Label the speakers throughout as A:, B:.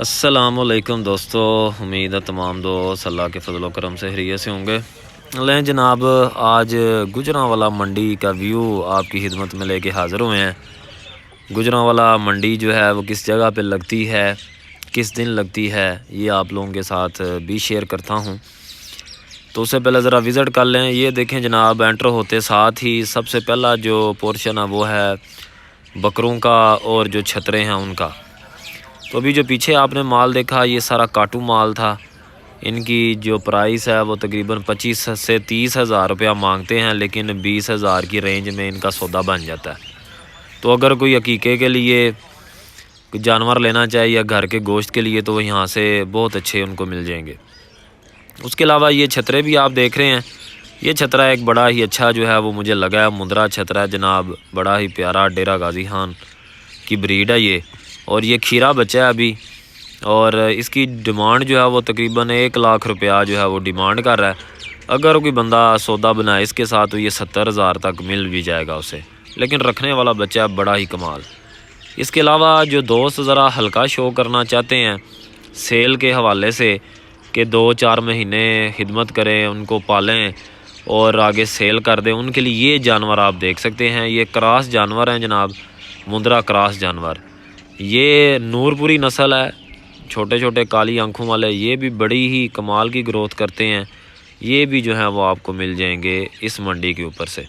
A: السلام علیکم دوستو، امید ہے تمام دوست اللہ کے فضل و کرم سے خیریت سے ہوں گے۔ لیں جناب، آج گجرانوالا منڈی کا ویو آپ کی خدمت میں لے کے حاضر ہوئے ہیں۔ گجرانوالا منڈی جو ہے وہ کس جگہ پہ لگتی ہے، کس دن لگتی ہے، یہ آپ لوگوں کے ساتھ بھی شیئر کرتا ہوں۔ تو اس سے پہلے ذرا وزٹ کر لیں۔ یہ دیکھیں جناب، انٹر ہوتے ساتھ ہی سب سے پہلا جو پورشن ہے وہ ہے بکروں کا اور جو چھترے ہیں ان کا۔ تو ابھی جو پیچھے آپ نے مال دیکھا یہ سارا کاٹو مال تھا۔ ان کی جو پرائس ہے وہ تقریباً 25 سے 30 ہزار روپیہ مانگتے ہیں، لیکن 20 ہزار کی رینج میں ان کا سودا بن جاتا ہے۔ تو اگر کوئی عقیقے کے لیے جانور لینا چاہے یا گھر کے گوشت کے لیے تو یہاں سے بہت اچھے ان کو مل جائیں گے۔ اس کے علاوہ یہ چھترے بھی آپ دیکھ رہے ہیں۔ یہ چھترا ایک بڑا ہی اچھا جو ہے وہ مجھے لگا ہے، مندرا چھترا ہے جناب، بڑا ہی پیارا ڈیرہ غازی خان کی بریڈ ہے یہ، اور یہ کھیرا بچہ ہے ابھی، اور اس کی ڈیمانڈ جو ہے وہ تقریباً 1 لاکھ روپیہ جو ہے وہ ڈیمانڈ کر رہا ہے۔ اگر کوئی بندہ سودا بنائے اس کے ساتھ تو یہ 70 ہزار تک مل بھی جائے گا اسے، لیکن رکھنے والا بچہ ہے بڑا ہی کمال۔ اس کے علاوہ جو دوست ذرا ہلکا شو کرنا چاہتے ہیں سیل کے حوالے سے کہ 2-4 مہینے خدمت کریں، ان کو پالیں اور آگے سیل کر دیں، ان کے لیے یہ جانور آپ دیکھ سکتے ہیں۔ یہ کراس جانور ہیں جناب، مندرا کراس جانور۔ یہ نور پوری نسل ہے، چھوٹے چھوٹے کالی آنکھوں والے، یہ بھی بڑی ہی کمال کی گروتھ کرتے ہیں۔ یہ بھی جو ہیں وہ آپ کو مل جائیں گے اس منڈی کے اوپر سے۔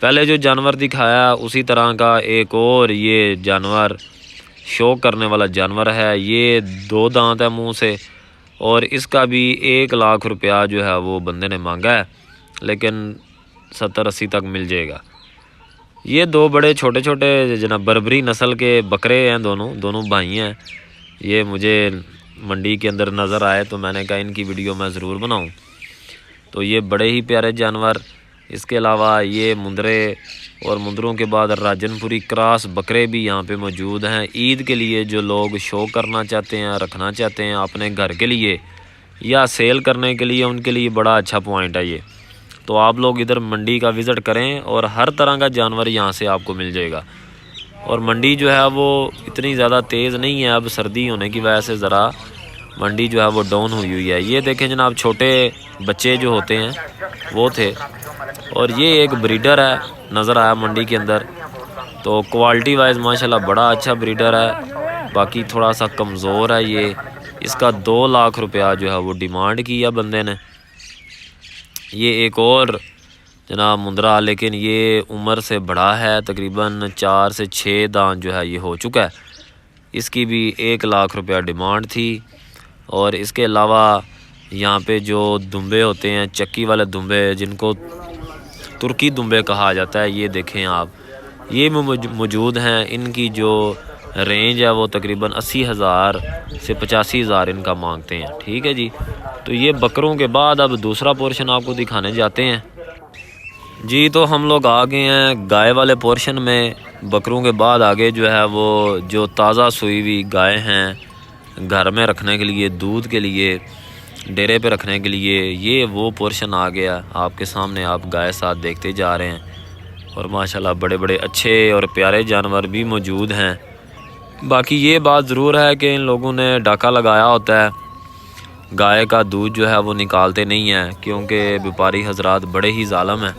A: پہلے جو جانور دکھایا اسی طرح کا ایک اور یہ جانور شو کرنے والا جانور ہے۔ یہ 2 دانت ہے منہ سے، اور اس کا بھی 1 لاکھ روپیہ جو ہے وہ بندے نے مانگا ہے، لیکن 70-80 تک مل جائے گا۔ یہ 2 بڑے چھوٹے چھوٹے جناب بربری نسل کے بکرے ہیں، دونوں بھائی ہیں۔ یہ مجھے منڈی کے اندر نظر آئے تو میں نے کہا ان کی ویڈیو میں ضرور بناؤں۔ تو یہ بڑے ہی پیارے جانور۔ اس کے علاوہ یہ مندرے اور مندروں کے بعد راجن پوری کراس بکرے بھی یہاں پہ موجود ہیں۔ عید کے لیے جو لوگ شو کرنا چاہتے ہیں، رکھنا چاہتے ہیں اپنے گھر کے لیے یا سیل کرنے کے لیے، ان کے لیے بڑا اچھا پوائنٹ ہے یہ۔ تو آپ لوگ ادھر منڈی کا وزٹ کریں اور ہر طرح کا جانور یہاں سے آپ کو مل جائے گا۔ اور منڈی جو ہے وہ اتنی زیادہ تیز نہیں ہے، اب سردی ہونے کی وجہ سے ذرا منڈی جو ہے وہ ڈاؤن ہوئی ہے۔ یہ دیکھیں جناب، چھوٹے بچے جو ہوتے ہیں وہ تھے، اور یہ ایک بریڈر ہے نظر آیا منڈی کے اندر۔ تو کوالٹی وائز ماشاءاللہ بڑا اچھا بریڈر ہے، باقی تھوڑا سا کمزور ہے یہ۔ اس کا 2 لاکھ روپیہ جو ہے وہ ڈیمانڈ کیا بندے نے۔ یہ ایک اور جناب مندرا، لیکن یہ عمر سے بڑا ہے، تقریباً 4 سے 6 دانت جو ہے یہ ہو چکا ہے۔ اس کی بھی 1 لاکھ روپیہ ڈیمانڈ تھی۔ اور اس کے علاوہ یہاں پہ جو دمبے ہوتے ہیں، چکی والے دمبے جن کو ترکی دمبے کہا جاتا ہے، یہ دیکھیں آپ، یہ موجود ہیں۔ ان کی جو رینج ہے وہ تقریباً 80 ہزار سے 85 ہزار ان کا مانگتے ہیں، ٹھیک ہے جی۔ تو یہ بکروں کے بعد اب دوسرا پورشن آپ کو دکھانے جاتے ہیں جی۔ تو ہم لوگ آگے ہیں گائے والے پورشن میں۔ بکروں کے بعد آگے جو ہے وہ جو تازہ سوئی ہوئی گائے ہیں گھر میں رکھنے کے لیے، دودھ کے لیے، ڈیرے پہ رکھنے کے لیے، یہ وہ پورشن آ گیا آپ کے سامنے۔ آپ گائے ساتھ دیکھتے جا رہے ہیں، اور ماشاءاللہ بڑے بڑے اچھے اور پیارے جانور بھی موجود ہیں۔ باقی یہ بات ضرور ہے کہ ان لوگوں نے ڈاکہ لگایا ہوتا ہے، گائے کا دودھ جو ہے وہ نکالتے نہیں ہیں، کیونکہ بیپاری حضرات بڑے ہی ظالم ہیں۔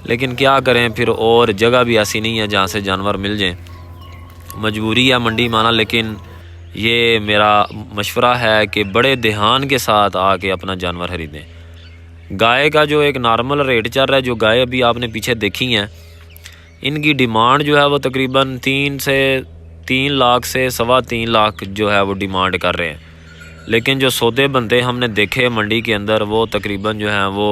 A: لیکن کیا کریں پھر، اور جگہ بھی ایسی نہیں ہے جہاں سے جانور مل جائیں، مجبوری ہے منڈی مانا۔ لیکن یہ میرا مشورہ ہے کہ بڑے دھیان کے ساتھ آ کے اپنا جانور خریدیں۔ گائے کا جو ایک نارمل ریٹ چل رہا ہے، جو گائے ابھی آپ نے پیچھے دیکھی ہیں، ان کی ڈیمانڈ جو ہے وہ تقریباً 3 لاکھ سے 3.25 لاکھ جو ہے وہ ڈیمانڈ کر رہے ہیں۔ لیکن جو سودے بنتے ہم نے دیکھے منڈی کے اندر، وہ تقریباً جو ہیں وہ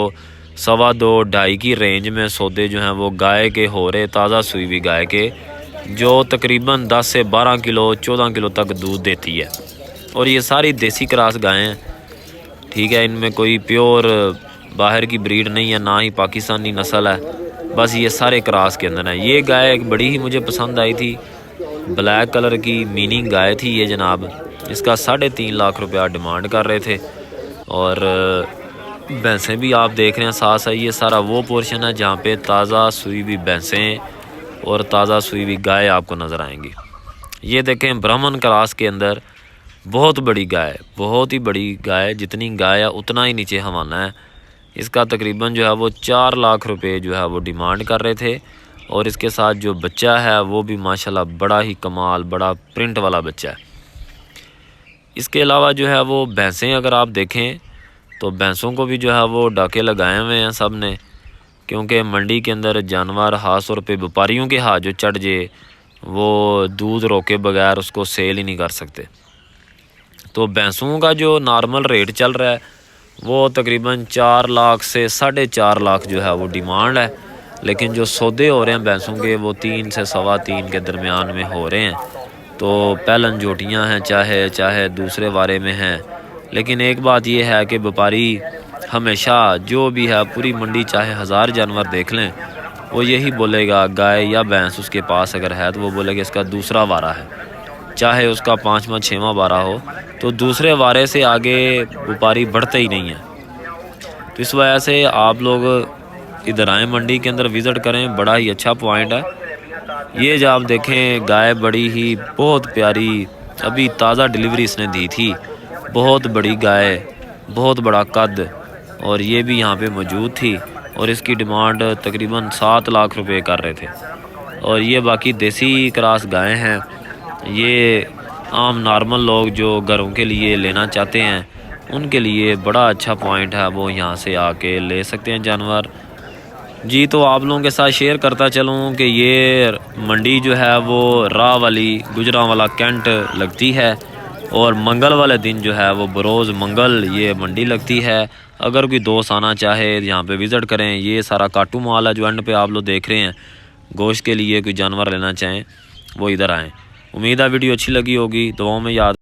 A: 2.25-2.5 کی رینج میں سودے جو ہیں وہ گائے کے ہو رہے، تازہ سوئی ہوئی گائے کے، جو تقریباً 10 سے 12 کلو 14 کلو تک دودھ دیتی ہے۔ اور یہ ساری دیسی کراس گائیں ہیں، ٹھیک ہے، ان میں کوئی پیور باہر کی بریڈ نہیں ہے، نہ ہی پاکستانی نسل ہے، بس یہ سارے کراس کے اندر ہیں۔ یہ گائے ایک بڑی ہی مجھے پسند آئی تھی، بلیک کلر کی مینی گائے تھی یہ جناب۔ اس کا 3.5 لاکھ روپیہ ڈیمانڈ کر رہے تھے۔ اور بھینسیں بھی آپ دیکھ رہے ہیں ساتھ ساتھ۔ یہ سارا وہ پورشن ہے جہاں پہ تازہ سوئی ہوئی بھینسیں اور تازہ سوئی ہوئی گائے آپ کو نظر آئیں گی۔ یہ دیکھیں برہمن کراس کے اندر بہت بڑی گائے، بہت ہی بڑی گائے، جتنی گائے اتنا ہی نیچے حوالہ ہے۔ اس کا تقریباً جو ہے وہ 4 لاکھ روپے جو ہے وہ ڈیمانڈ کر رہے تھے، اور اس کے ساتھ جو بچہ ہے وہ بھی ماشاءاللہ بڑا ہی کمال، بڑا پرنٹ والا بچہ ہے۔ اس کے علاوہ جو ہے وہ بھینسیں اگر آپ دیکھیں تو بھینسوں کو بھی جو ہے وہ ڈاکے لگائے ہوئے ہیں سب نے، کیونکہ منڈی کے اندر جانور خاص طور پہ بیپاریوں کے ہاتھ جو چڑھ جائے وہ دودھ روکے بغیر اس کو سیل ہی نہیں کر سکتے۔ تو بھینسوں کا جو نارمل ریٹ چل رہا ہے وہ تقریباً 4 لاکھ سے 4.5 لاکھ جو ہے وہ ڈیمانڈ ہے، لیکن جو سودے ہو رہے ہیں بھینسوں کے وہ 3 سے 3.25 کے درمیان میں ہو رہے ہیں۔ تو پہلن جوٹیاں ہیں چاہے دوسرے وارے میں ہیں، لیکن ایک بات یہ ہے کہ بیپاری ہمیشہ جو بھی ہے پوری منڈی چاہے 1000 جانور دیکھ لیں وہ یہی بولے گا، گائے یا بھینس اس کے پاس اگر ہے تو وہ بولے گا اس کا دوسرا وارہ ہے، چاہے اس کا 5واں 6واں وارہ ہو، تو دوسرے وارے سے آگے بیپاری بڑھتے ہی نہیں ہیں۔ تو اس وجہ سے آپ لوگ ادھر آئیں، منڈی کے اندر وزٹ کریں، بڑا ہی اچھا پوائنٹ ہے یہ۔ جب آپ دیکھیں گائے بڑی ہی بہت پیاری، ابھی تازہ ڈیلیوری اس نے دی تھی، بہت بڑی گائے، بہت بڑا قد، اور یہ بھی یہاں پہ موجود تھی، اور اس کی ڈیمانڈ تقریباً 7 لاکھ روپے کر رہے تھے۔ اور یہ باقی دیسی کراس گائیں ہیں، یہ عام نارمل لوگ جو گھروں کے لیے لینا چاہتے ہیں ان کے لیے بڑا اچھا پوائنٹ ہے، وہ یہاں سے آ کے لے سکتے ہیں جانور جی۔ تو آپ لوگوں کے ساتھ شیئر کرتا چلوں کہ یہ منڈی جو ہے وہ راہ والی گجراں والا کینٹ لگتی ہے، اور منگل والے دن جو ہے وہ بروز منگل یہ منڈی لگتی ہے۔ اگر کوئی دوست آنا چاہے یہاں پہ وزٹ کریں، یہ سارا کاٹو مال ہے جو اینڈ پہ آپ لوگ دیکھ رہے ہیں، گوشت کے لیے کوئی جانور لینا چاہیں وہ ادھر آئیں۔ امید ہے ویڈیو اچھی لگی ہوگی، دعاؤں میں یاد